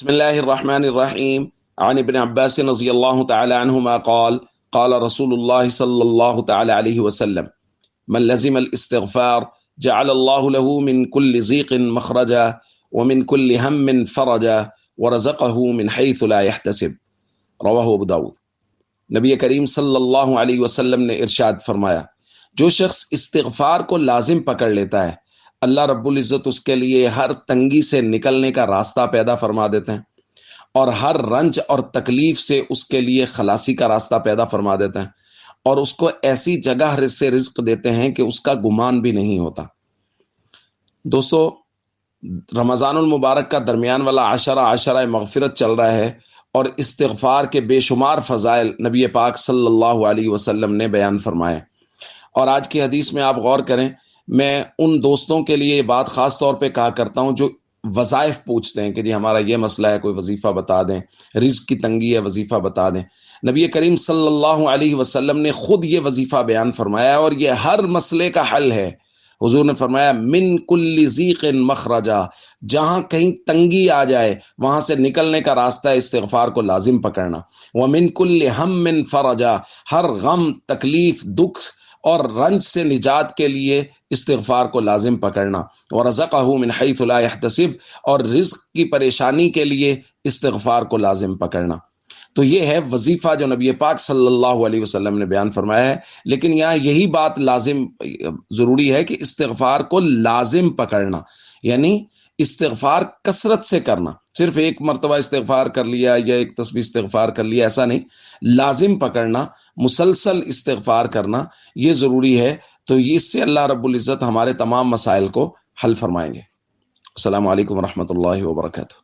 بسم الله الرحمن الرحيم عن ابن عباس رضي الله تعالى عنهما قال قال رسول الله صلى الله تعالى عليه وسلم من لزم الاستغفار جعل الله له من كل ضيق مخرجا ومن كل هم فرجا ورزقه من حيث لا يحتسب رواہ ابو داود۔ نبی کریم صلی اللہ علیہ وسلم نے ارشاد فرمایا، جو شخص استغفار کو لازم پکڑ لیتا ہے اللہ رب العزت اس کے لیے ہر تنگی سے نکلنے کا راستہ پیدا فرما دیتے ہیں، اور ہر رنج اور تکلیف سے اس کے لیے خلاصی کا راستہ پیدا فرما دیتے ہیں، اور اس کو ایسی جگہ سے رزق دیتے ہیں کہ اس کا گمان بھی نہیں ہوتا۔ دوستو، رمضان المبارک کا درمیان والا عشرہ مغفرت چل رہا ہے، اور استغفار کے بے شمار فضائل نبی پاک صلی اللہ علیہ وسلم نے بیان فرمائے۔ اور آج کی حدیث میں آپ غور کریں، میں ان دوستوں کے لیے یہ بات خاص طور پہ کہا کرتا ہوں جو وظائف پوچھتے ہیں کہ جی ہمارا یہ مسئلہ ہے، کوئی وظیفہ بتا دیں، رزق کی تنگی ہے، وظیفہ بتا دیں۔ نبی کریم صلی اللہ علیہ وسلم نے خود یہ وظیفہ بیان فرمایا، اور یہ ہر مسئلے کا حل ہے۔ حضور نے فرمایا من کل ضیق مخرجا، جہاں کہیں تنگی آ جائے وہاں سے نکلنے کا راستہ استغفار کو لازم پکڑنا۔ ومن کل ہم فرجا، ہر غم، تکلیف، دکھ اور رنج سے نجات کے لیے استغفار کو لازم پکڑنا۔ ورزقہ من حیث لا یحتسب، اور رزق کی پریشانی کے لیے استغفار کو لازم پکڑنا۔ تو یہ ہے وظیفہ جو نبی پاک صلی اللہ علیہ وسلم نے بیان فرمایا ہے، لیکن یہاں یہی بات لازم ضروری ہے کہ استغفار کو لازم پکڑنا، یعنی استغفار کثرت سے کرنا۔ صرف ایک مرتبہ استغفار کر لیا یا ایک تسبیح استغفار کر لیا ایسا نہیں، لازم پکڑنا، مسلسل استغفار کرنا یہ ضروری ہے۔ تو اس سے اللہ رب العزت ہمارے تمام مسائل کو حل فرمائیں گے۔ السلام علیکم ورحمۃ اللہ وبرکاتہ۔